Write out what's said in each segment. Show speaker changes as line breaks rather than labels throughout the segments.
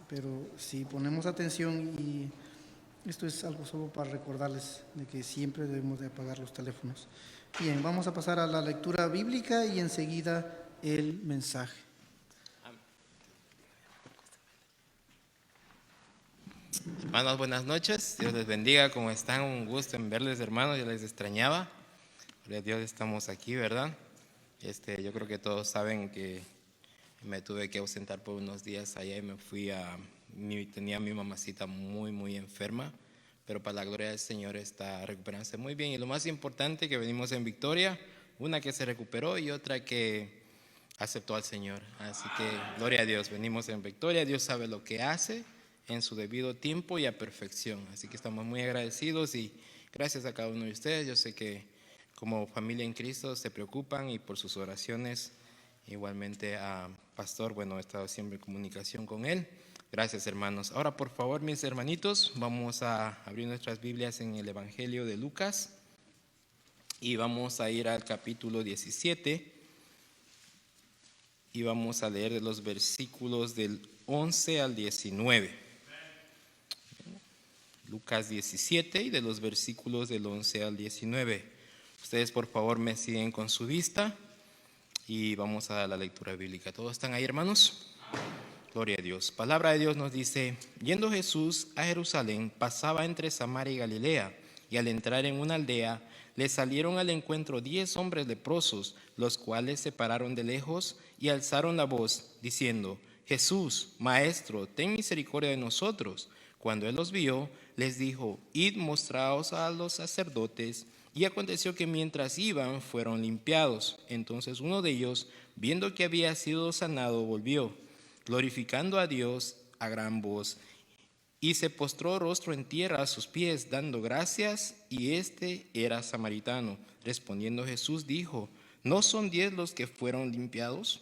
pero si ponemos atención, y esto es algo solo para recordarles de que siempre debemos de apagar los teléfonos. Bien, vamos a pasar a la lectura bíblica y enseguida el mensaje.
Hermanos, buenas noches, Dios les bendiga. ¿Cómo están? Un gusto en verles, hermanos, yo les extrañaba. Gloria a Dios, estamos aquí, ¿verdad? Yo creo que todos saben que me tuve que ausentar por unos días allá y me fui tenía a mi mamacita muy enferma, pero para la gloria del Señor está recuperándose muy bien. Y lo más importante, que venimos en victoria, una que se recuperó y otra que aceptó al Señor. Así que gloria a Dios, venimos en victoria. Dios sabe lo que hace en su debido tiempo y a perfección. Así que estamos muy agradecidos y gracias a cada uno de ustedes. Yo sé que como familia en Cristo se preocupan, y por sus oraciones. Igualmente a Pastor, bueno, he estado siempre en comunicación con él. Gracias, hermanos. Ahora, por favor, mis hermanitos, vamos a abrir nuestras Biblias en el Evangelio de Lucas y vamos a ir al capítulo 17 y vamos a leer de los versículos del 11 al 19. Lucas 17 y de los versículos del 11 al 19. Ustedes, por favor, me siguen con su vista y vamos a la lectura bíblica. ¿Todos están ahí, hermanos? Gloria a Dios. Palabra de Dios nos dice: yendo Jesús a Jerusalén, pasaba entre Samaria y Galilea, y al entrar en una aldea, le salieron al encuentro 10 hombres leprosos, los cuales se pararon de lejos y alzaron la voz, diciendo: Jesús, Maestro, ten misericordia de nosotros. Cuando él los vio, les dijo: id, mostraos a los sacerdotes. Y aconteció que mientras iban, fueron limpiados. Entonces uno de ellos, viendo que había sido sanado, volvió, glorificando a Dios a gran voz, y se postró rostro en tierra a sus pies, dando gracias, y era samaritano. Respondiendo Jesús dijo: ¿no son 10 los que fueron limpiados?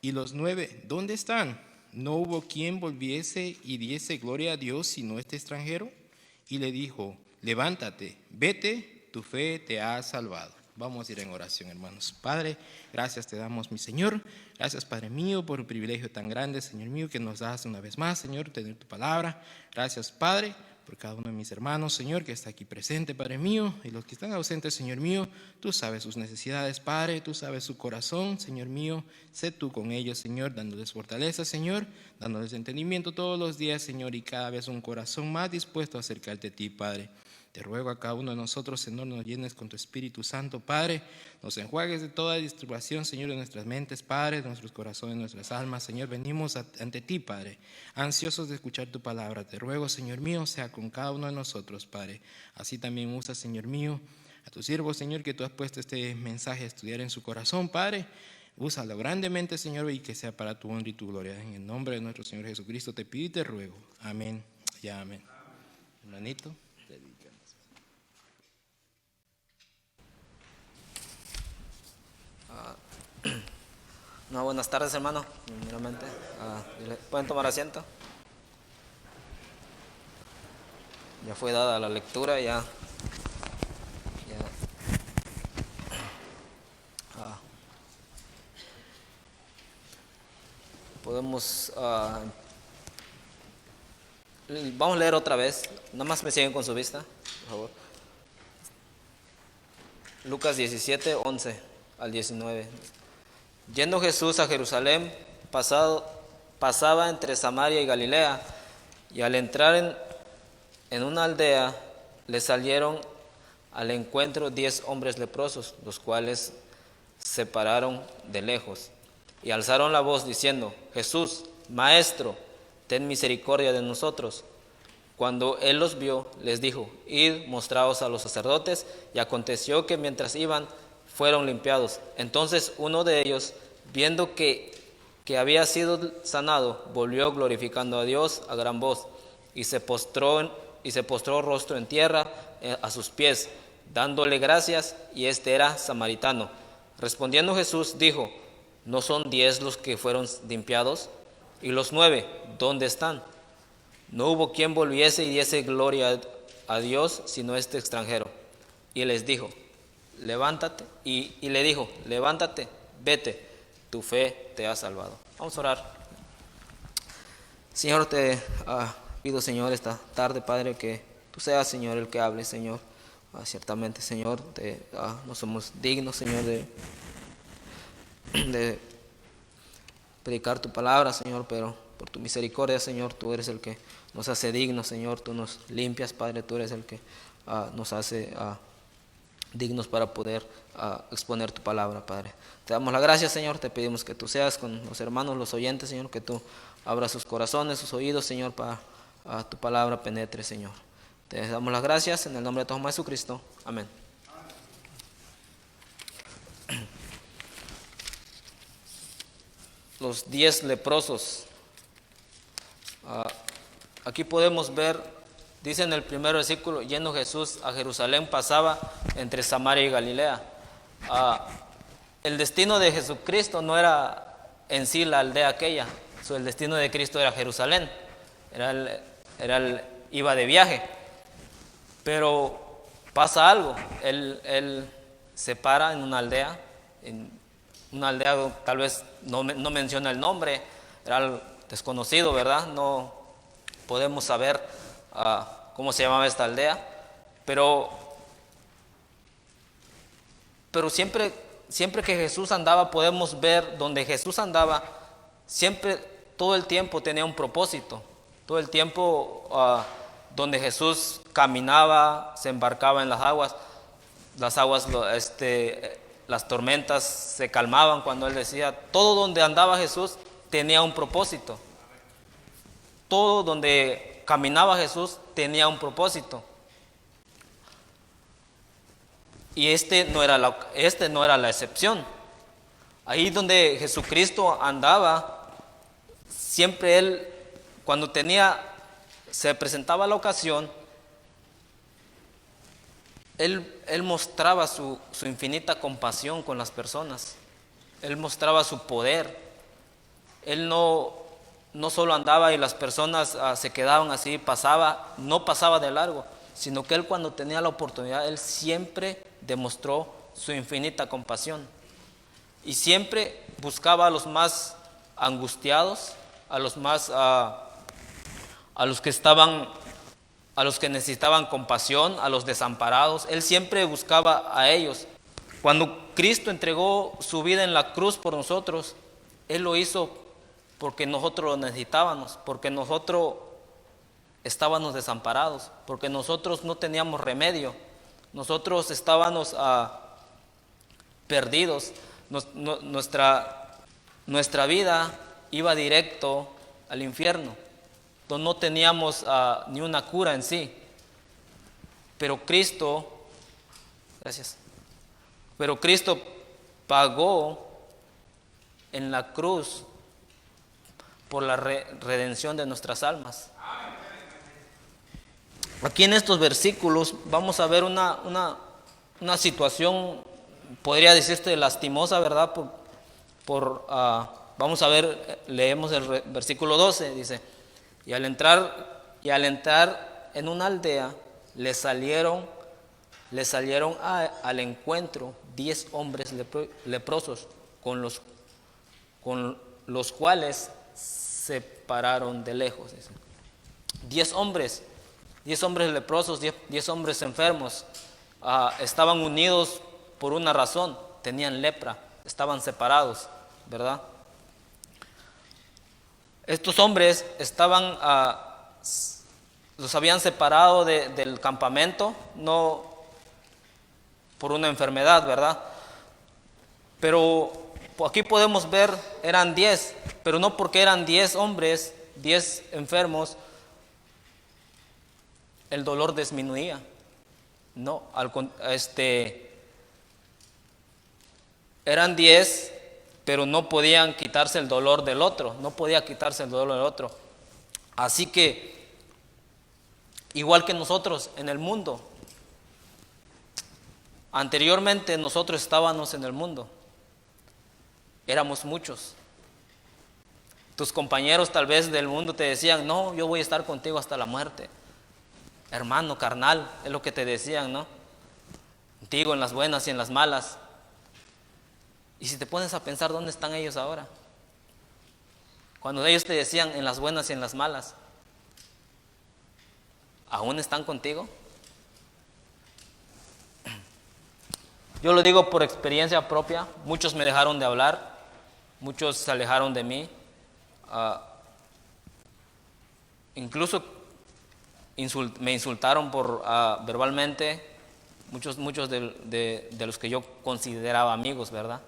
¿Y los 9 dónde están? ¿No hubo quien volviese y diese gloria a Dios sino este extranjero? Y le dijo: levántate, vete, tu fe te ha salvado. Vamos a ir en oración, hermanos. Padre, gracias te damos, mi Señor. Gracias, Padre mío, por el privilegio tan grande, Señor mío, que nos das una vez más, Señor, tener tu palabra. Gracias, Padre, por cada uno de mis hermanos, Señor, que está aquí presente, Padre mío, y los que están ausentes, Señor mío. Tú sabes sus necesidades, Padre, tú sabes su corazón, Señor mío. Sé tú con ellos, Señor, dándoles fortaleza, Señor, dándoles entendimiento todos los días, Señor, y cada vez un corazón más dispuesto a acercarte a ti, Padre. Te ruego a cada uno de nosotros, Señor, nos llenes con tu Espíritu Santo, Padre. Nos enjuagues de toda disturbación, Señor, de nuestras mentes, Padre, de nuestros corazones, de nuestras almas. Señor, venimos ante ti, Padre, ansiosos de escuchar tu palabra. Te ruego, Señor mío, sea con cada uno de nosotros, Padre. Así también usa, Señor mío, a tu siervo, Señor, que tú has puesto este mensaje a estudiar en su corazón, Padre. Úsalo grandemente, Señor, y que sea para tu honra y tu gloria. En el nombre de nuestro Señor Jesucristo te pido y te ruego. Amén y amén. Hermanito.
No, buenas tardes, hermano. Primeramente, ¿pueden tomar asiento? Ya fue dada la lectura, podemos, vamos a leer otra vez. Nada más me siguen con su vista, por favor. Lucas 17, 11 al 19. Yendo Jesús a Jerusalén, pasaba entre Samaria y Galilea, y al entrar en una aldea, le salieron al encuentro 10 hombres leprosos, los cuales se pararon de lejos, y alzaron la voz diciendo: Jesús, Maestro, ten misericordia de nosotros. Cuando él los vio, les dijo: id, mostraos a los sacerdotes. Y aconteció que mientras iban, fueron limpiados. Entonces uno de ellos, viendo que había sido sanado, volvió glorificando a Dios a gran voz, y se postró rostro en tierra a sus pies, dándole gracias, y era samaritano. Respondiendo Jesús dijo: ¿no son 10 los que fueron limpiados? ¿Y los 9 dónde están? No hubo quien volviese y diese gloria a Dios sino este extranjero. Y les dijo: levántate, y le dijo: levántate, vete, tu fe te ha salvado. Vamos a orar. Señor, te pido, Señor, esta tarde, Padre, que tú seas, Señor, el que hable, Señor. Ciertamente, Señor, no somos dignos, Señor, de predicar tu palabra, Señor, pero por tu misericordia, Señor, tú eres el que nos hace dignos, Señor. Tú nos limpias, Padre, tú eres el que nos hace dignos para poder exponer tu palabra, Padre. Te damos las gracias, Señor. Te pedimos que tú seas con los hermanos, los oyentes, Señor, que tú abras sus corazones, sus oídos, Señor, para tu palabra penetre, Señor. Te damos las gracias en el nombre de tu Hijo Jesucristo. Amén. Los 10 leprosos. Aquí podemos ver, dice en el primer versículo, yendo Jesús a Jerusalén, pasaba entre Samaria y Galilea. El destino de Jesucristo no era en sí la aldea aquella. El destino de Cristo era Jerusalén. Iba de viaje. Pero pasa algo. Él se para en una aldea tal vez no menciona el nombre, era desconocido, ¿verdad? No podemos saber cómo se llamaba esta aldea, pero siempre que Jesús andaba, podemos ver donde Jesús andaba, siempre, todo el tiempo tenía un propósito. Todo el tiempo donde Jesús caminaba, se embarcaba en las aguas, las tormentas se calmaban cuando Él decía. Todo donde andaba Jesús tenía un propósito. Todo donde caminaba Jesús tenía un propósito. Y este no era la excepción. Ahí donde Jesucristo andaba, siempre Él, cuando se presentaba la ocasión, Él mostraba su infinita compasión con las personas. Él mostraba su poder. Él no solo andaba y las personas se quedaban así, no pasaba de largo, sino que Él, cuando tenía la oportunidad, Él siempre demostró su infinita compasión. Y siempre buscaba a los más angustiados, a los que necesitaban compasión, a los desamparados. Él siempre buscaba a ellos. Cuando Cristo entregó su vida en la cruz por nosotros, Él lo hizo porque nosotros lo necesitábamos, porque nosotros estábamos desamparados, porque nosotros no teníamos remedio, nosotros estábamos perdidos. Nuestra vida iba directo al infierno. No teníamos ni una cura en sí. Pero Cristo pagó en la cruz por la redención de nuestras almas. Aquí en estos versículos vamos a ver una situación, podría decirse lastimosa, ¿verdad? Vamos a ver, leemos el versículo 12, dice: Y al entrar en una aldea, le salieron al encuentro 10 hombres leprosos, con los cuales se pararon de lejos. 10 hombres leprosos, 10 hombres enfermos, estaban unidos por una razón: tenían lepra, estaban separados, ¿verdad? Estos hombres los habían separado del campamento, no por una enfermedad, ¿verdad? Pero aquí podemos ver, eran 10, pero no porque eran 10 hombres, 10 enfermos, el dolor disminuía. No, eran 10, pero no podían quitarse el dolor del otro, Así que, igual que nosotros en el mundo, anteriormente nosotros estábamos en el mundo, éramos muchos. Tus compañeros tal vez del mundo te decían: no, yo voy a estar contigo hasta la muerte. Hermano, carnal, es lo que te decían, ¿no? Contigo en las buenas y en las malas. Y si te pones a pensar, ¿dónde están ellos ahora? Cuando ellos te decían en las buenas y en las malas, ¿aún están contigo? Yo lo digo por experiencia propia. Muchos me dejaron de hablar, muchos se alejaron de mí, incluso me insultaron verbalmente, muchos de los que yo consideraba amigos, ¿verdad?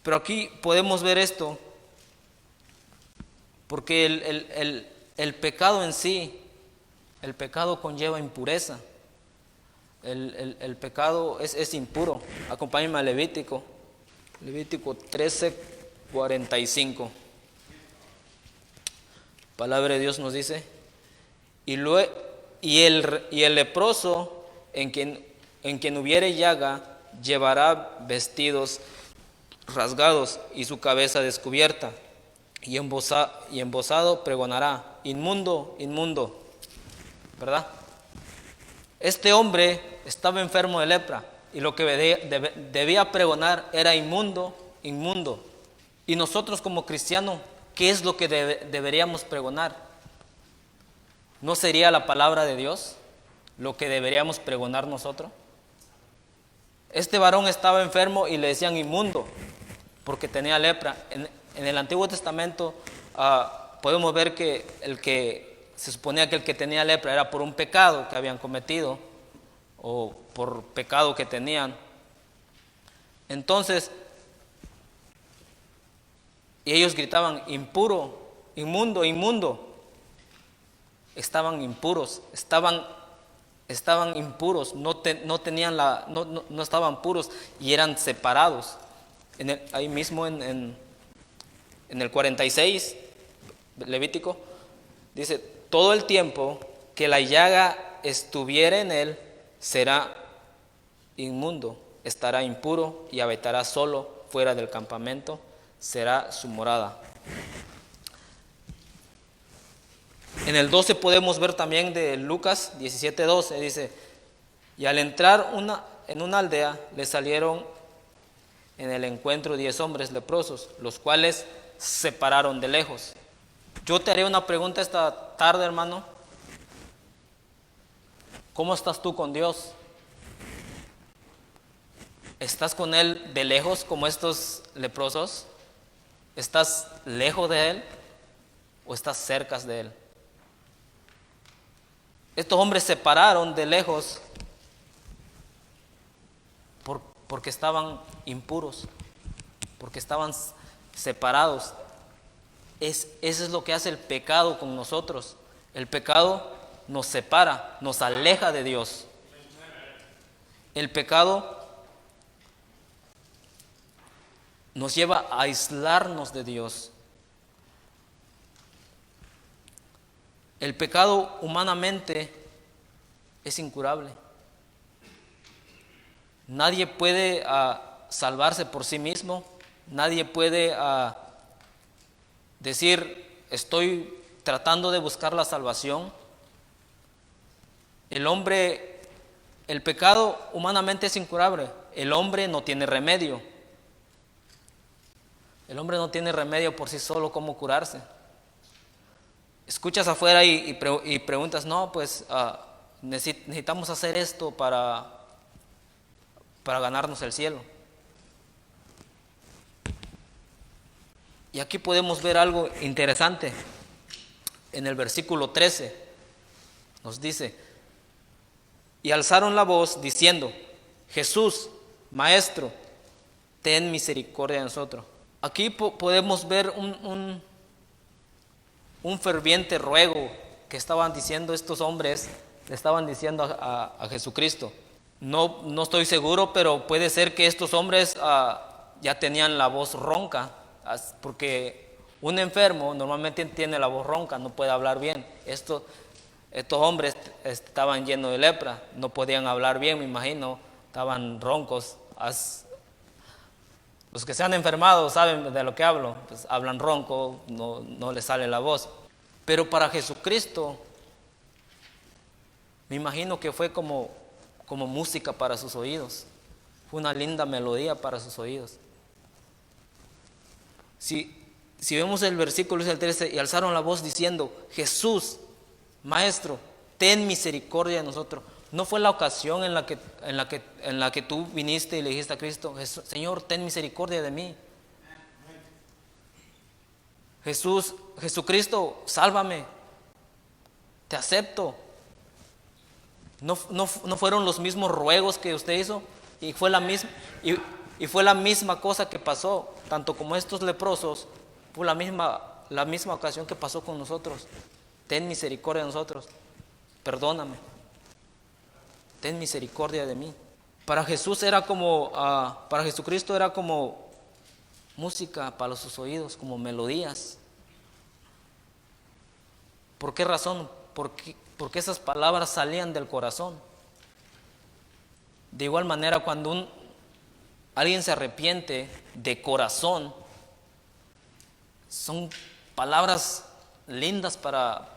Pero aquí podemos ver esto, porque el pecado en sí, el pecado conlleva impureza. El pecado es impuro. Acompáñenme a Levítico 13:45. Palabra de Dios nos dice: y el leproso en quien hubiere llaga llevará vestidos rasgados y su cabeza descubierta, y embozado pregonará: inmundo, inmundo. ¿Verdad? Este hombre estaba enfermo de lepra y lo que debía pregonar era inmundo, inmundo. Y nosotros como cristianos, ¿qué es lo que deberíamos pregonar? ¿No sería la palabra de Dios lo que deberíamos pregonar nosotros? Este varón estaba enfermo y le decían inmundo porque tenía lepra. En el Antiguo Testamento podemos ver que se suponía que el que tenía lepra era por un pecado que habían cometido o por pecado que tenían. Entonces, y ellos gritaban: impuro, inmundo, inmundo. Estaban impuros, estaban impuros, no estaban puros y eran separados. Ahí mismo en el 46, Levítico, dice: todo el tiempo que la llaga estuviere en él, será inmundo, estará impuro y habitará solo fuera del campamento, será su morada. En el 12 podemos ver también de Lucas 17:12, dice: y al entrar en una aldea le salieron en el encuentro 10 hombres leprosos, los cuales se pararon de lejos. Yo te haré una pregunta esta tarde, hermano. ¿Cómo estás tú con Dios? ¿Estás con Él de lejos como estos leprosos? ¿Estás lejos de Él o estás cerca de Él? Estos hombres se pararon de lejos porque estaban impuros, porque estaban separados. Eso es lo que hace el pecado con nosotros. El pecado nos separa, nos aleja de Dios. El pecado nos lleva a aislarnos de Dios. El pecado humanamente es incurable. Nadie puede salvarse por sí mismo. Nadie puede decir: estoy tratando de buscar la salvación. El pecado humanamente es incurable. El hombre no tiene remedio. El hombre no tiene remedio por sí solo cómo curarse. Escuchas afuera y preguntas: no, pues necesitamos hacer esto para ganarnos el cielo. Y aquí podemos ver algo interesante. En el versículo 13 nos dice: y alzaron la voz diciendo: Jesús, Maestro, ten misericordia de nosotros. Aquí podemos ver un ferviente ruego que estaban diciendo estos hombres, le estaban diciendo a Jesucristo. No estoy seguro, pero puede ser que estos hombres ya tenían la voz ronca, porque un enfermo normalmente tiene la voz ronca, no puede hablar bien. Estos hombres estaban llenos de lepra, no podían hablar bien, me imagino, estaban roncos. Los que se han enfermado saben de lo que hablo, pues hablan ronco, no les sale la voz. Pero para Jesucristo, me imagino que fue como música para sus oídos. Fue una linda melodía para sus oídos. Si vemos el versículo es el 13, y alzaron la voz diciendo: Jesús, Maestro, ten misericordia de nosotros. ¿No fue la ocasión en la que tú viniste y le dijiste a Cristo: Señor, ten misericordia de mí? Jesucristo, sálvame, te acepto. ¿No fueron los mismos ruegos que usted hizo? Y fue la misma cosa que pasó, tanto como estos leprosos, fue la misma ocasión que pasó con nosotros. Ten misericordia de nosotros, perdóname, ten misericordia de mí. Para Jesucristo era como música para sus oídos, como melodías. ¿Por qué razón? Porque esas palabras salían del corazón. De igual manera, cuando alguien se arrepiente de corazón, son palabras lindas para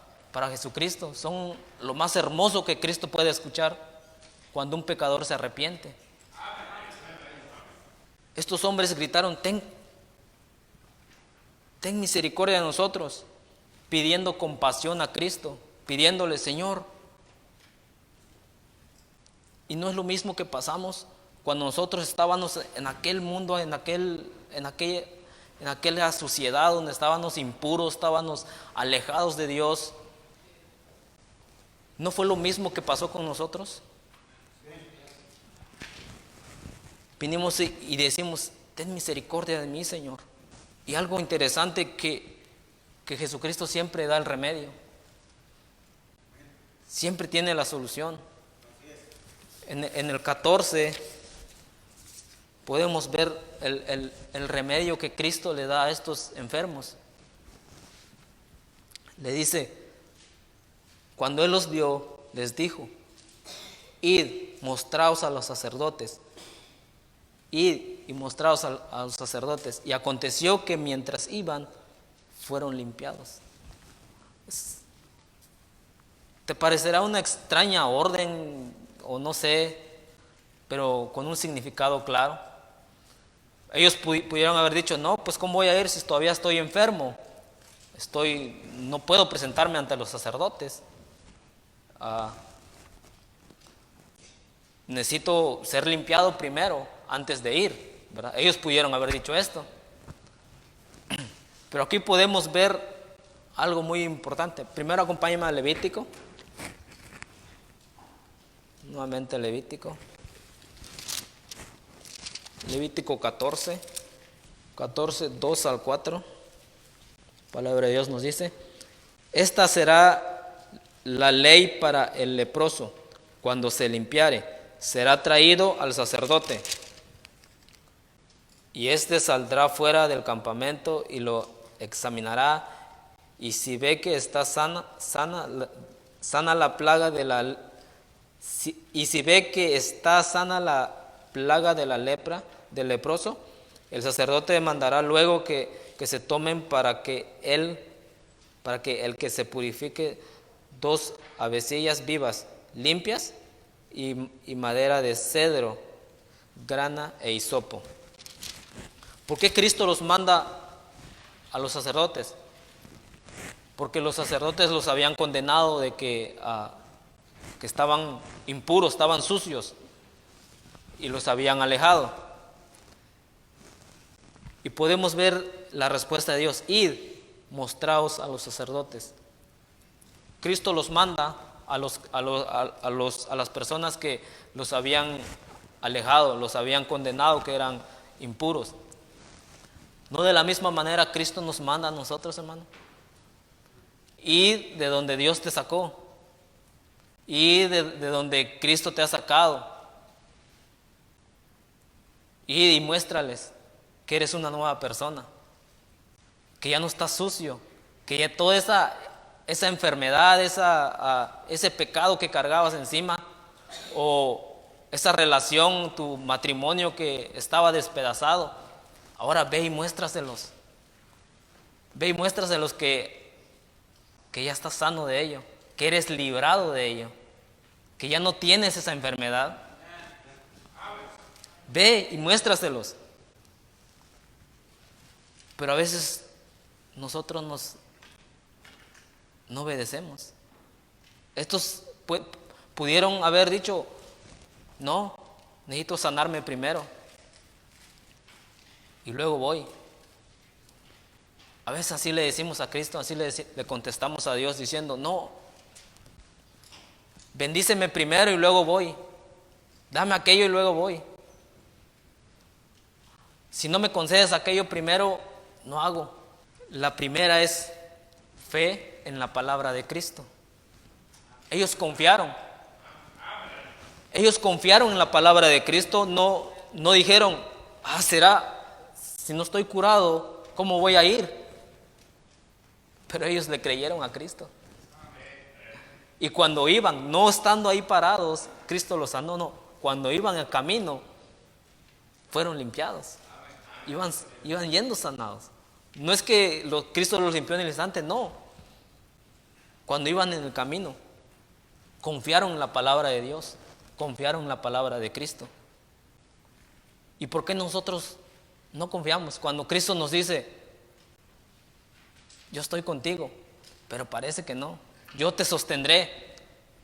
Jesucristo. Son lo más hermoso que Cristo puede escuchar cuando un pecador se arrepiente. Estos hombres gritaron: ten misericordia de nosotros, pidiendo compasión a Cristo, pidiéndole: Señor. Y no es lo mismo que pasamos cuando nosotros estábamos en aquel mundo, en aquella sociedad donde estábamos impuros, estábamos alejados de Dios. ¿No fue lo mismo que pasó con nosotros? Vinimos y decimos: ten misericordia de mí, Señor. Y algo interesante que Jesucristo siempre da el remedio. Siempre tiene la solución. En el 14 podemos ver el remedio que Cristo le da a estos enfermos. Le dice: cuando Él los vio, les dijo: id, mostraos a los sacerdotes. Id y mostraos a los sacerdotes. Y aconteció que mientras iban, fueron limpiados. Te parecerá una extraña orden, o no sé, pero con un significado claro. Ellos pudieron haber dicho: no, pues ¿cómo voy a ir si todavía estoy enfermo? No puedo presentarme ante los sacerdotes. Necesito ser limpiado primero antes de ir, ¿verdad? Ellos pudieron haber dicho esto. Pero aquí podemos ver algo muy importante. Primero acompáñame a Levítico. Nuevamente Levítico. Levítico 14, 2 al 4. La palabra de Dios nos dice: esta será la ley para el leproso. Cuando se limpiare, será traído al sacerdote. Y éste saldrá fuera del campamento y lo examinará. Y si ve que está sana la plaga de la lepra del leproso, el sacerdote mandará luego que se tomen para que el que se purifique 2 avecillas vivas, limpias, y madera de cedro, grana e hisopo. ¿Por qué Cristo los manda a los sacerdotes? Porque los sacerdotes los habían condenado de que estaban impuros, estaban sucios, y los habían alejado. Y podemos ver la respuesta de Dios: id, mostraos a los sacerdotes. Cristo los manda a las personas que los habían alejado, los habían condenado, que eran impuros. No de la misma manera Cristo nos manda a nosotros, hermano. Id de donde Dios te sacó. Id de donde Cristo te ha sacado. Id y muéstrales que eres una nueva persona, que ya no estás sucio, que ya toda esa enfermedad, ese pecado que cargabas encima, o esa relación, tu matrimonio que estaba despedazado, ahora ve y muéstraselos. Ve y muéstraselos que ya estás sano de ello, que eres librado de ello, que ya no tienes esa enfermedad. Ve y muéstraselos. Pero a veces nosotros no obedecemos. Estos pudieron haber dicho, no, necesito sanarme primero y luego voy. A veces así le decimos a Cristo, así le contestamos a Dios diciendo, no, bendíceme primero y luego voy. Dame aquello y luego voy. Si no me concedes aquello primero, no hago. La primera es fe en la palabra de Cristo. Ellos confiaron. Ellos confiaron en la palabra de Cristo, no dijeron, será, si no estoy curado, ¿cómo voy a ir? Pero ellos le creyeron a Cristo. Y cuando iban, no estando ahí parados, Cristo los sanó, no. Cuando iban en camino, fueron limpiados. Iban yendo sanados. No es que Cristo los limpió en el instante, no. Cuando iban en el camino, confiaron en la palabra de Dios, confiaron en la palabra de Cristo. ¿Y por qué nosotros no confiamos? Cuando Cristo nos dice, yo estoy contigo, pero parece que no. Yo te sostendré,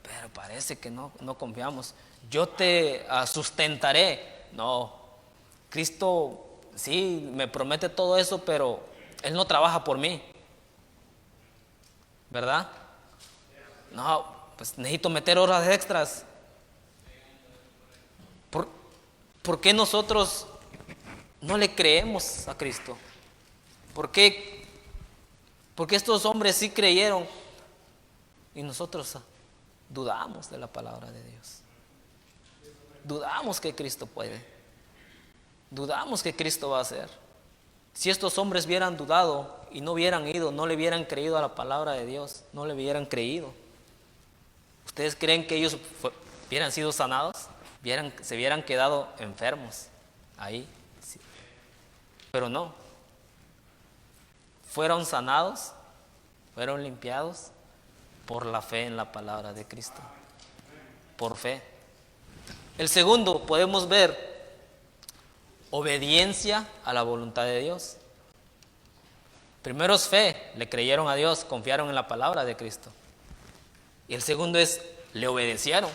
pero parece que no confiamos. Yo te sustentaré. No, Cristo sí me promete todo eso, pero Él no trabaja por mí, ¿verdad? No, pues necesito meter horas extras. ¿Por qué nosotros no le creemos a Cristo? ¿Por qué? Porque estos hombres sí creyeron y nosotros dudamos de la palabra de Dios. Dudamos que Cristo puede. Dudamos que Cristo va a hacer. Si estos hombres hubieran dudado y no hubieran ido, no le hubieran creído a la palabra de Dios, no le hubieran creído, ¿ustedes creen que ellos hubieran sido sanados? Se hubieran quedado enfermos ahí. Sí. Pero no. Fueron sanados, fueron limpiados por la fe en la palabra de Cristo. Por fe. El segundo, podemos ver obediencia a la voluntad de Dios. Primero es fe, le creyeron a Dios, confiaron en la palabra de Cristo. Y el segundo es, le obedecieron.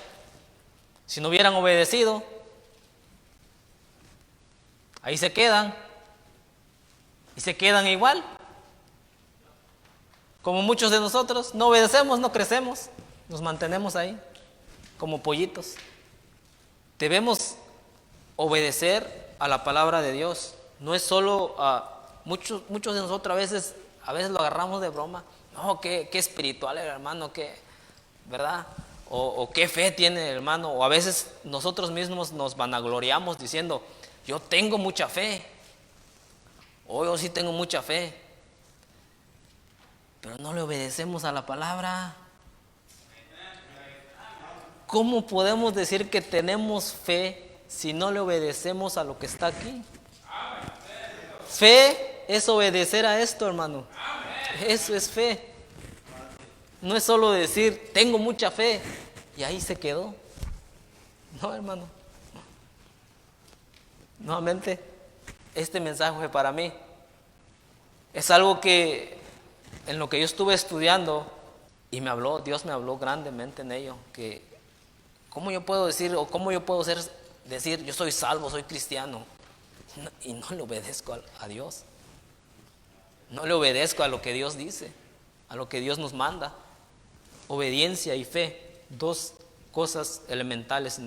Si no hubieran obedecido, ahí se quedan. Y se quedan igual. Como muchos de nosotros, no obedecemos, no crecemos, nos mantenemos ahí, como pollitos. Debemos obedecer a la palabra de Dios. No es solo muchos de nosotros a veces lo agarramos de broma. No, qué espiritual el hermano, ¿verdad? O qué fe tiene el hermano. O a veces nosotros mismos nos vanagloriamos diciendo, yo tengo mucha fe. O yo sí tengo mucha fe. Pero no le obedecemos a la palabra. ¿Cómo podemos decir que tenemos fe si no le obedecemos a lo que está aquí? Fe es obedecer a esto, hermano. Eso es fe. No es solo decir, tengo mucha fe, y ahí se quedó. No, hermano. Nuevamente, este mensaje fue para mí. Es algo que en lo que yo estuve estudiando y Dios me habló grandemente en ello, que cómo yo puedo decir o cómo yo puedo decir yo soy salvo, soy cristiano y no le obedezco a Dios. No le obedezco a lo que Dios dice, a lo que Dios nos manda. Obediencia y fe, dos cosas elementales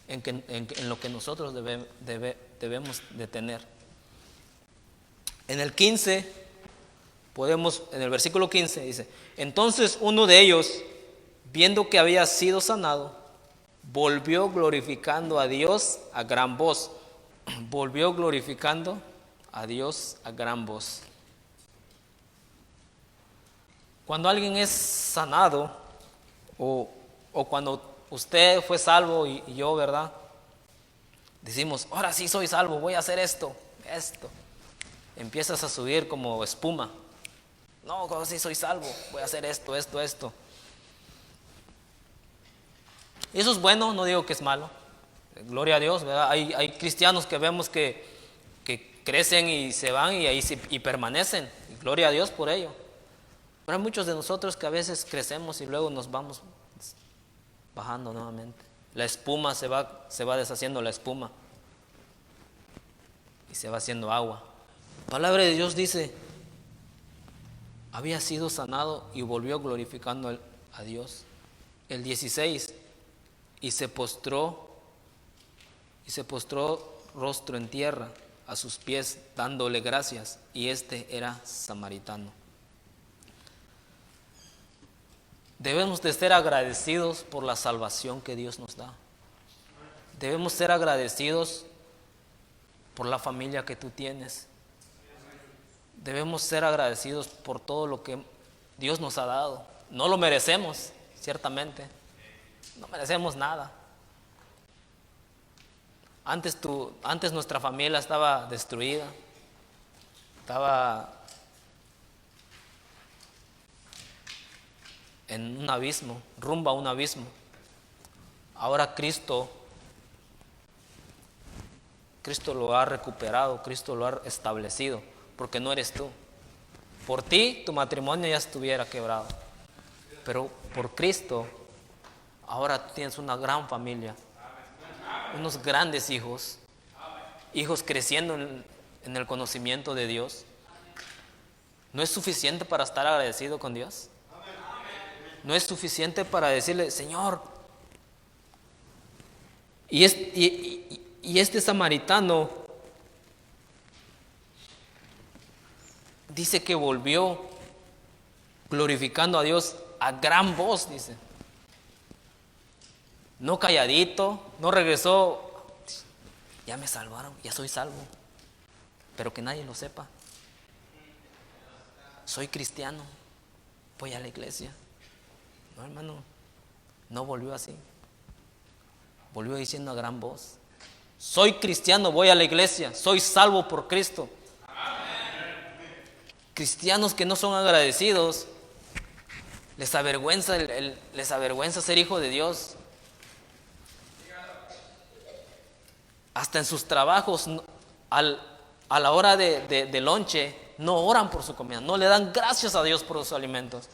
en lo que nosotros debemos de tener. En el 15, en el versículo 15 dice, entonces uno de ellos, viendo que había sido sanado, volvió glorificando a Dios a gran voz. Volvió glorificando a Dios a gran voz. Cuando alguien es sanado, o cuando usted fue salvo y yo, ¿verdad? Decimos, ahora sí soy salvo, voy a hacer esto. Empiezas a subir como espuma. No, ahora sí soy salvo, voy a hacer esto. Y eso es bueno, no digo que es malo. Gloria a Dios, ¿verdad? Hay cristianos que vemos que crecen y se van y ahí y permanecen. Y gloria a Dios por ello. Pero hay muchos de nosotros que a veces crecemos y luego nos vamos bajando nuevamente. La espuma se va deshaciendo la espuma y se va haciendo agua. La palabra de Dios dice: había sido sanado y volvió glorificando a Dios. El 16, y se postró rostro en tierra a sus pies, dándole gracias, y este era samaritano. Debemos de ser agradecidos por la salvación que Dios nos da. Debemos ser agradecidos por la familia que tú tienes. Debemos ser agradecidos por todo lo que Dios nos ha dado. No lo merecemos, ciertamente. No merecemos nada. Antes nuestra familia estaba destruida. Estaba en un abismo, rumbo a un abismo. Ahora Cristo lo ha recuperado, Cristo lo ha establecido, porque no eres tú. Por ti tu matrimonio ya estuviera quebrado, pero por Cristo ahora tienes una gran familia, unos grandes hijos creciendo en el conocimiento de Dios. ¿No es suficiente para estar agradecido con Dios? ¿No es suficiente para decirle: Señor? Y este samaritano dice que volvió glorificando a Dios a gran voz, dice. No calladito, no regresó: ya me salvaron, ya soy salvo, pero que nadie lo sepa. Soy cristiano, voy a la iglesia. No, hermano, no volvió así. Volvió diciendo a gran voz: soy cristiano, voy a la iglesia, soy salvo por Cristo. Cristianos que no son agradecidos, les avergüenza ser hijo de Dios. Hasta en sus trabajos, a la hora de lonche, no oran por su comida, no le dan gracias a Dios por los alimentos.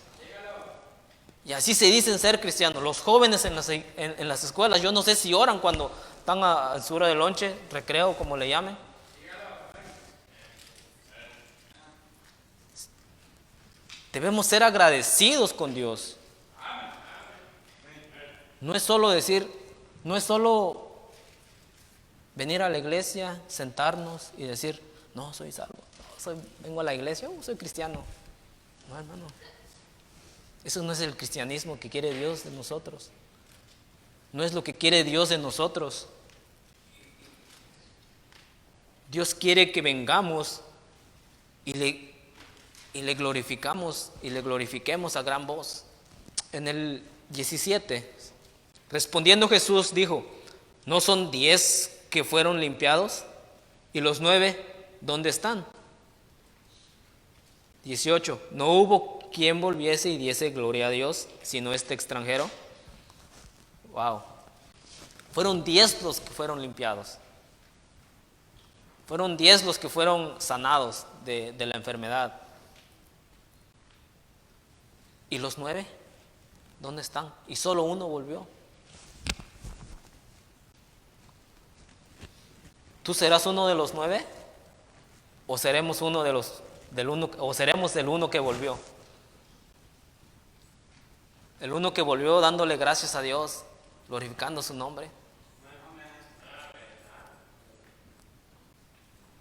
Y así se dicen ser cristianos. Los jóvenes en las escuelas, yo no sé si oran cuando están a su hora de lonche, recreo, como le llamen. Debemos ser agradecidos con Dios. No es solo venir a la iglesia, sentarnos y decir: no, soy salvo, vengo a la iglesia, soy cristiano. No, hermano. Eso no es el cristianismo que quiere Dios de nosotros. No es lo que quiere Dios de nosotros. Dios quiere que vengamos y le glorifiquemos a gran voz. En el 17, respondiendo Jesús dijo: ¿no son 10 que fueron limpiados? ¿Y los 9 dónde están? 18, ¿no hubo quien volviese y diese gloria a Dios, sino este extranjero? Wow. Fueron 10 los que fueron limpiados. Fueron 10 los que fueron sanados de la enfermedad. ¿Y los 9 dónde están? Y solo uno volvió. ¿Tú serás uno de los 9? ¿O seremos seremos del uno que volvió? El uno que volvió dándole gracias a Dios, glorificando su nombre.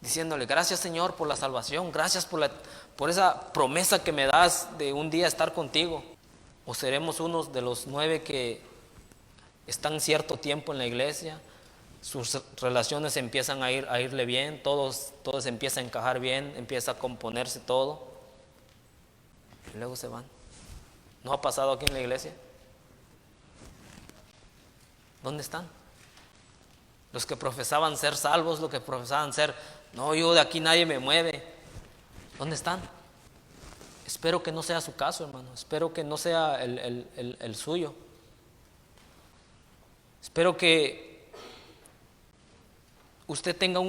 Diciéndole: gracias, Señor, por la salvación, gracias por esa promesa que me das de un día estar contigo. ¿O seremos unos de los 9 que están cierto tiempo en la iglesia, sus relaciones empiezan a irle bien, todos empieza a encajar bien, empieza a componerse todo, y luego se van? ¿No ha pasado aquí en la iglesia? ¿Dónde están? Los que profesaban ser salvos, los que profesaban ser: no, yo de aquí nadie me mueve. ¿Dónde están? Espero que no sea su caso, hermano. Espero que no sea el suyo. Espero que usted tenga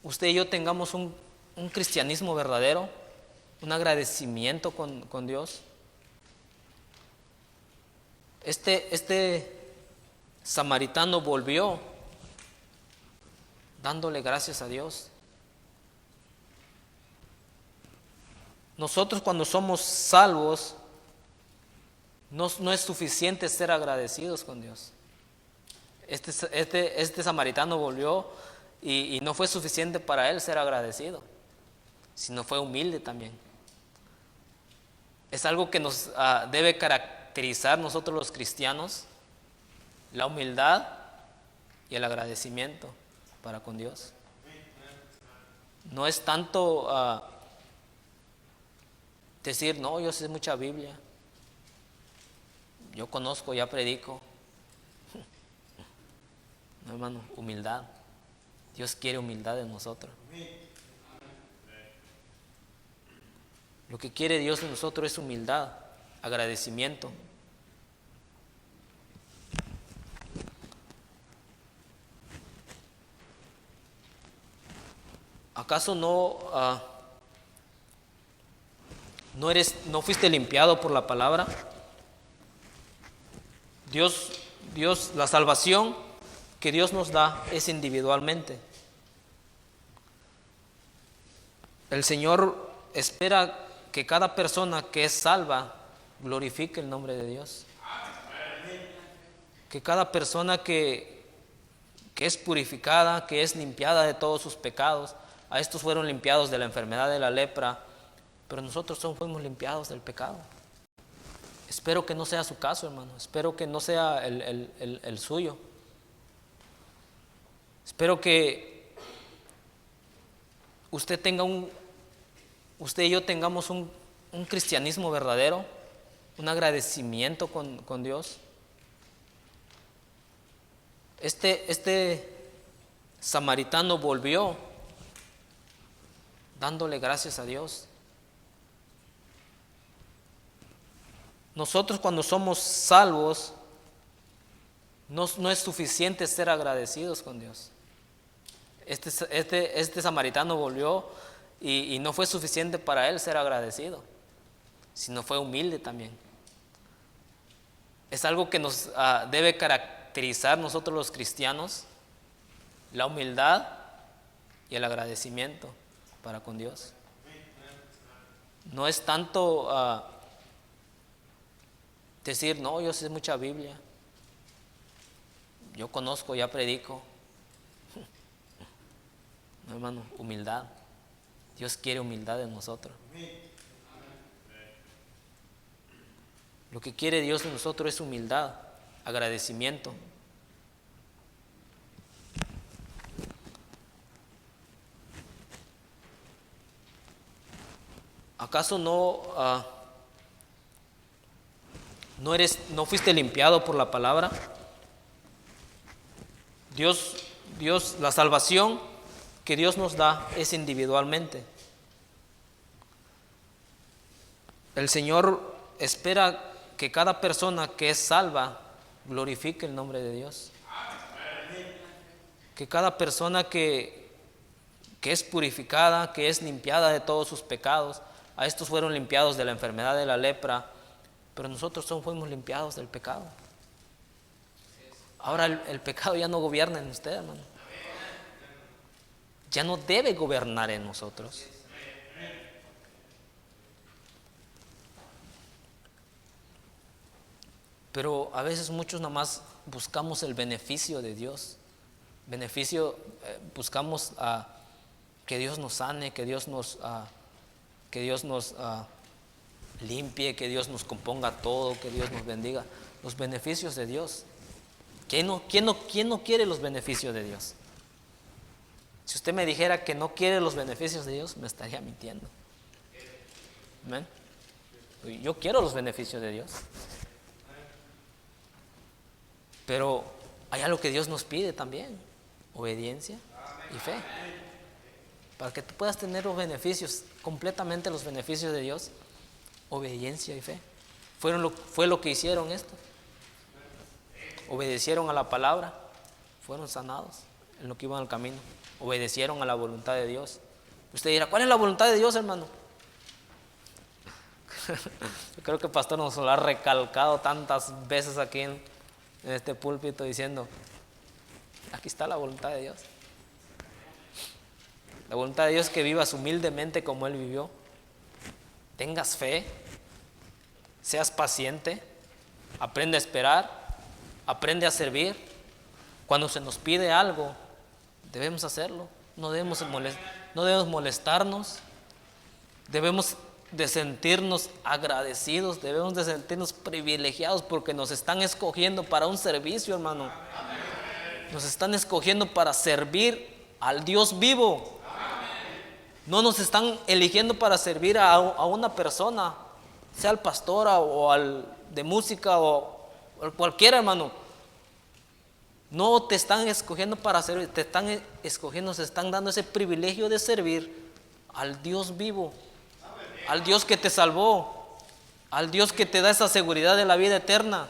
usted y yo tengamos un cristianismo verdadero, un agradecimiento con Dios. Este samaritano volvió dándole gracias a Dios. Nosotros cuando somos salvos, no es suficiente ser agradecidos con Dios. Este samaritano volvió y no fue suficiente para él ser agradecido, sino fue humilde también. Es algo que nos debe caracterizar nosotros los cristianos, la humildad y el agradecimiento para con Dios. No es tanto decir, no, yo sé mucha Biblia, yo conozco, ya predico. No, hermano, humildad. Dios quiere humildad en nosotros. Lo que quiere Dios en nosotros es humildad, agradecimiento. ¿Acaso no fuiste limpiado por la palabra? Dios, la salvación que Dios nos da es individualmente. El Señor espera que cada persona que es salva glorifique el nombre de Dios. Que cada persona que es purificada, que es limpiada de todos sus pecados, a estos fueron limpiados de la enfermedad de la lepra, pero nosotros fuimos limpiados del pecado. Espero que no sea su caso, hermano. Espero que no sea el suyo. Espero que usted y yo tengamos un cristianismo verdadero, un agradecimiento con Dios. Este samaritano volvió dándole gracias a Dios. Nosotros cuando somos salvos, no es suficiente ser agradecidos con Dios. Este samaritano volvió y no fue suficiente para él ser agradecido, sino fue humilde también. Es algo que nos debe caracterizar nosotros los cristianos, la humildad y el agradecimiento para con Dios. No es tanto decir, no, yo sé mucha Biblia, yo conozco, ya predico. No, hermano, humildad. Dios quiere humildad en nosotros. Lo que quiere Dios en nosotros es humildad, agradecimiento. ¿Acaso no fuiste limpiado por la palabra? Dios, la salvación que Dios nos da es individualmente. El Señor espera que cada persona que es salva glorifique el nombre de Dios. Que cada persona que es purificada, que es limpiada de todos sus pecados, a estos fueron limpiados de la enfermedad de la lepra, pero nosotros fuimos limpiados del pecado. Ahora el pecado ya no gobierna en usted, hermano. Ya no debe gobernar en nosotros. Pero a veces muchos nada más buscamos el beneficio de Dios. Buscamos que Dios nos sane, que Dios nos limpie, que Dios nos componga todo, que Dios nos bendiga. Los beneficios de Dios. ¿Quién no quiere los beneficios de Dios? Si usted me dijera que no quiere los beneficios de Dios, me estaría mintiendo. ¿Amén? Yo quiero los beneficios de Dios. Pero hay algo que Dios nos pide también: obediencia y fe. Para que tú puedas tener los beneficios, completamente los beneficios de Dios, obediencia y fe. Fue lo que hicieron esto. Obedecieron a la palabra, fueron sanados en lo que iban al camino. obedecieron a la voluntad de Dios. Usted dirá, ¿cuál es la voluntad de Dios, hermano? Yo creo que el pastor nos lo ha recalcado tantas veces aquí en este púlpito diciendo, aquí está la voluntad de Dios. La voluntad de Dios es que vivas humildemente como Él vivió, tengas fe, seas paciente, aprende a esperar, aprende a servir. Cuando se nos pide algo, debemos hacerlo, no debemos molestarnos, debemos de sentirnos agradecidos, debemos de sentirnos privilegiados porque nos están escogiendo para un servicio, hermano. Nos están escogiendo para servir al Dios vivo. No nos están eligiendo para servir a una persona, sea al pastor o al de música o cualquiera, hermano. No te están escogiendo para servir, te están escogiendo, se están dando ese privilegio de servir al Dios vivo, al Dios que te salvó, al Dios que te da esa seguridad de la vida eterna.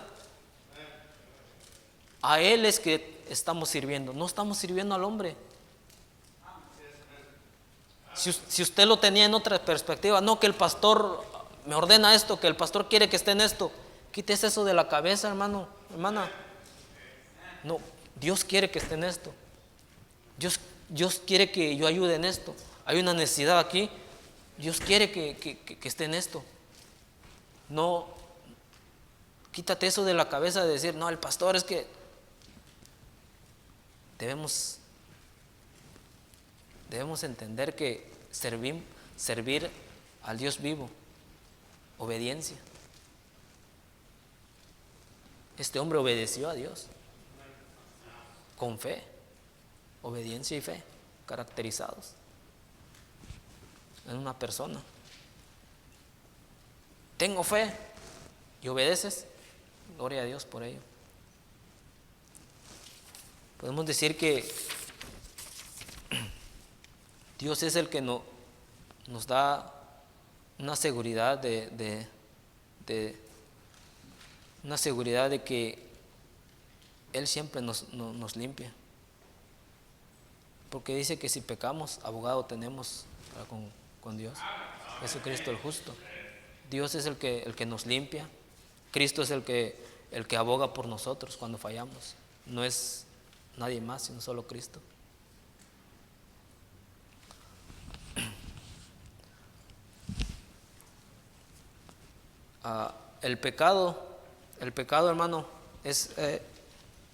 A Él es que estamos sirviendo, no estamos sirviendo al hombre. Si usted lo tenía en otra perspectiva, no, que el pastor me ordena esto, que el pastor quiere que esté en esto, quítese eso de la cabeza, hermano, hermana. No, Dios quiere que esté en esto. Dios quiere que yo ayude en esto. Hay una necesidad aquí. Dios quiere que esté en esto. No, quítate eso de la cabeza de decir, no, el pastor es que debemos entender que servir al Dios vivo, obediencia. Este hombre obedeció a Dios con fe, obediencia y fe, caracterizados en una persona. Tengo fe y obedeces, gloria a Dios por ello. Podemos decir que Dios es el que nos da una seguridad una seguridad de que Él siempre nos limpia. Porque dice que si pecamos, abogado tenemos con Dios, Jesucristo el justo. Dios es el que nos limpia. Cristo es el que aboga por nosotros cuando fallamos. No es nadie más, sino solo Cristo. El pecado, hermano, es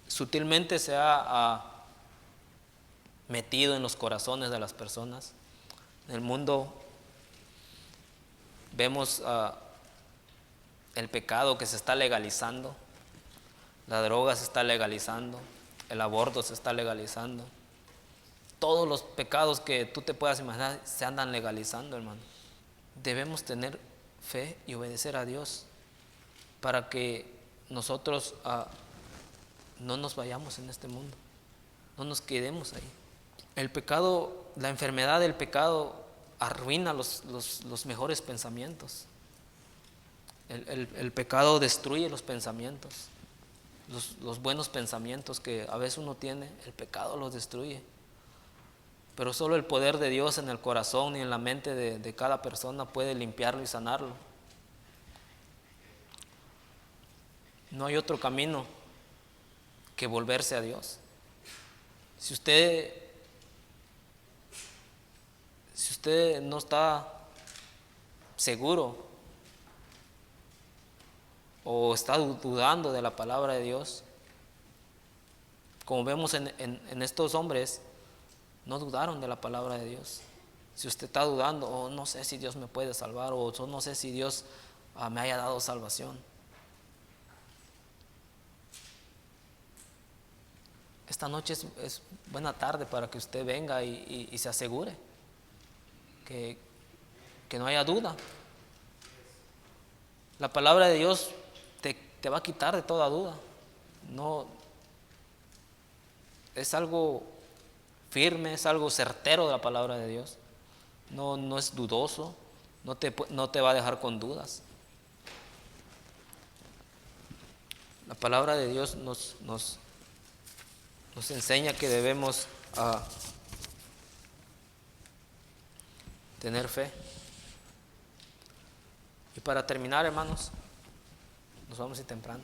sutilmente se ha metido en los corazones de las personas. En el mundo vemos el pecado que se está legalizando, la droga se está legalizando, el aborto se está legalizando. Todos los pecados que tú te puedas imaginar se andan legalizando, hermano. Debemos tener fe y obedecer a Dios para que nosotros no nos vayamos en este mundo, no nos quedemos ahí. El pecado, la enfermedad del pecado arruina los mejores pensamientos. El pecado destruye los pensamientos, los buenos pensamientos que a veces uno tiene, el pecado los destruye. Pero solo el poder de Dios en el corazón y en la mente de cada persona puede limpiarlo y sanarlo. No hay otro camino que volverse a Dios. Si usted no está seguro o está dudando de la palabra de Dios, como vemos en estos hombres, no dudaron de la palabra de Dios. Si usted está dudando, no sé si Dios me puede salvar, o no sé si Dios me haya dado salvación. Esta noche es buena tarde para que usted venga y se asegure que no haya duda. La palabra de Dios te va a quitar de toda duda. No, es algo firme, es algo certero de la palabra de Dios. No es dudoso, no te va a dejar con dudas. La palabra de Dios nos enseña que debemos tener fe. Y para terminar, hermanos, nos vamos a ir temprano.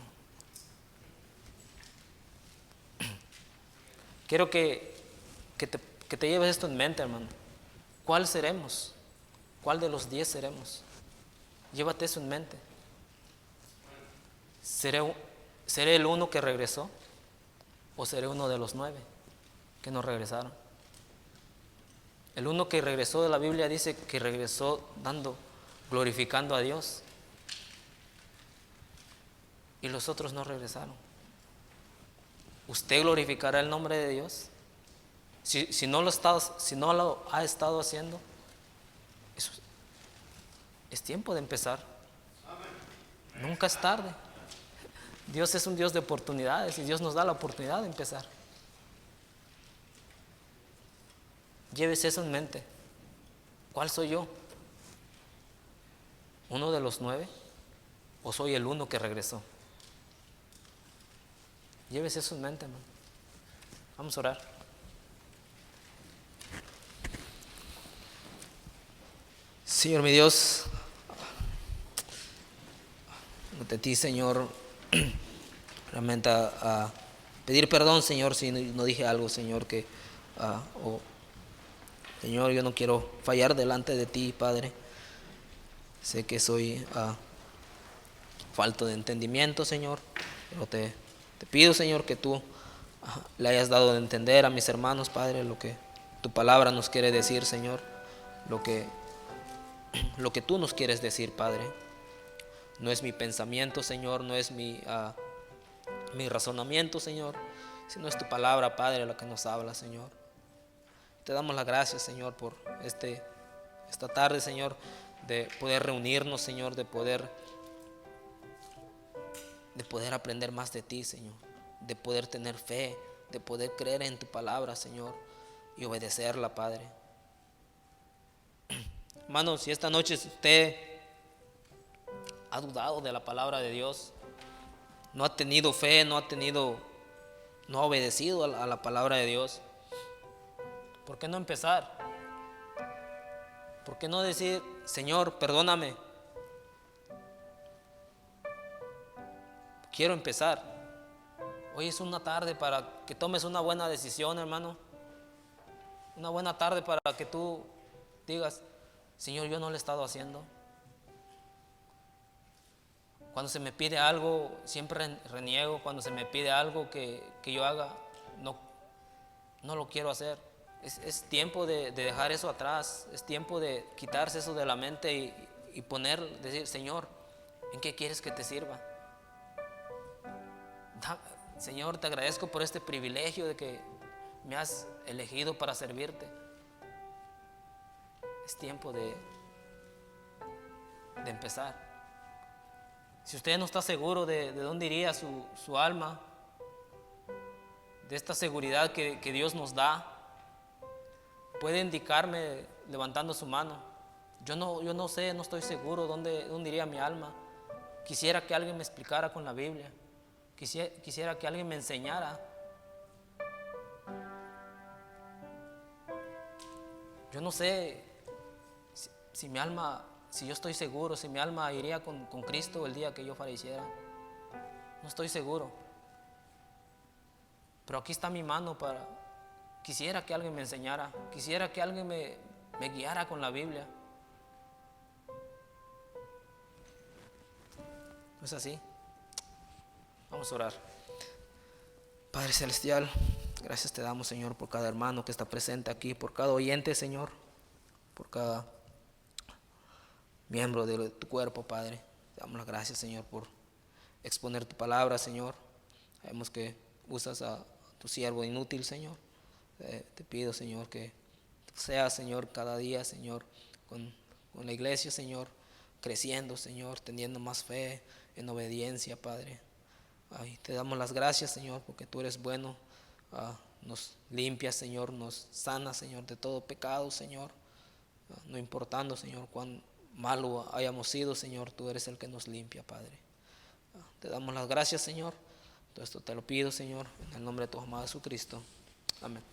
Quiero que te lleves esto en mente, hermano. ¿Cuál seremos? ¿Cuál de los 10 seremos? Llévate eso en mente. ¿Seré el uno que regresó? ¿O seré uno de los 9 que no regresaron? El uno que regresó, de la Biblia dice que regresó glorificando a Dios. Y los otros no regresaron. ¿Usted glorificará el nombre de Dios? Si no lo ha estado haciendo, es tiempo de empezar. Nunca es tarde. Dios es un Dios de oportunidades y Dios nos da la oportunidad de empezar. Llévese eso en mente. ¿Cuál soy yo? ¿Uno de los 9? ¿O soy el uno que regresó? Llévese eso en mente, hermano. Vamos a orar. Señor mi Dios, ante ti, Señor, realmente a pedir perdón, Señor, si no dije algo, Señor, Señor, yo no quiero fallar delante de ti, Padre. Sé que soy falto de entendimiento, Señor, pero te pido, Señor, que tú le hayas dado de entender a mis hermanos, Padre, lo que tu palabra nos quiere decir, Señor, lo que tú nos quieres decir, Padre. No es mi pensamiento, Señor, no es mi razonamiento, Señor, sino es tu palabra, Padre, la que nos habla, Señor. Te damos las gracias, Señor, por esta tarde, Señor, de poder reunirnos, Señor, de poder aprender más de ti, Señor, de poder tener fe, de poder creer en tu palabra, Señor, y obedecerla, Padre. Hermanos, si esta noche usted ha dudado de la palabra de Dios, no ha tenido fe, no ha obedecido a la palabra de Dios, ¿por qué no empezar? ¿Por qué no decir, Señor, perdóname? Quiero empezar. Hoy es una tarde para que tomes una buena decisión, hermano. Una buena tarde para que tú digas, Señor, yo no lo he estado haciendo. Cuando se me pide algo, siempre reniego. Cuando se me pide algo que yo haga, no lo quiero hacer. Es tiempo de dejar eso atrás. Es tiempo de quitarse eso de la mente y decir, Señor, ¿en qué quieres que te sirva? Señor, te agradezco por este privilegio de que me has elegido para servirte. Es tiempo de empezar. Si usted no está seguro de dónde iría su alma, de esta seguridad que Dios nos da, puede indicarme levantando su mano. Yo no sé, no estoy seguro dónde iría mi alma. Quisiera que alguien me explicara con la Biblia. Quisiera que alguien me enseñara. Yo no sé si mi alma, si yo estoy seguro, si mi alma iría con Cristo el día que yo falleciera. No estoy seguro. Pero aquí está mi mano quisiera que alguien me enseñara, quisiera que alguien me guiara con la Biblia. ¿No es así? Vamos a orar. Padre Celestial, gracias te damos, Señor, por cada hermano que está presente aquí, por cada oyente, Señor, por cada miembro de tu cuerpo, Padre. Te damos las gracias, Señor, por exponer tu palabra, Señor. Sabemos que usas a tu siervo inútil, Señor. Te pido, Señor, que seas, Señor, cada día, Señor, con la iglesia, Señor, creciendo, Señor, teniendo más fe en obediencia, Padre. Ay, te damos las gracias, Señor, porque tú eres bueno. Nos limpias, Señor, nos sanas, Señor, de todo pecado, Señor. No importando, Señor, cuán malo hayamos sido, Señor, tú eres el que nos limpia, Padre. Te damos las gracias, Señor. Todo esto te lo pido, Señor, en el nombre de tu amado Jesucristo. Amén.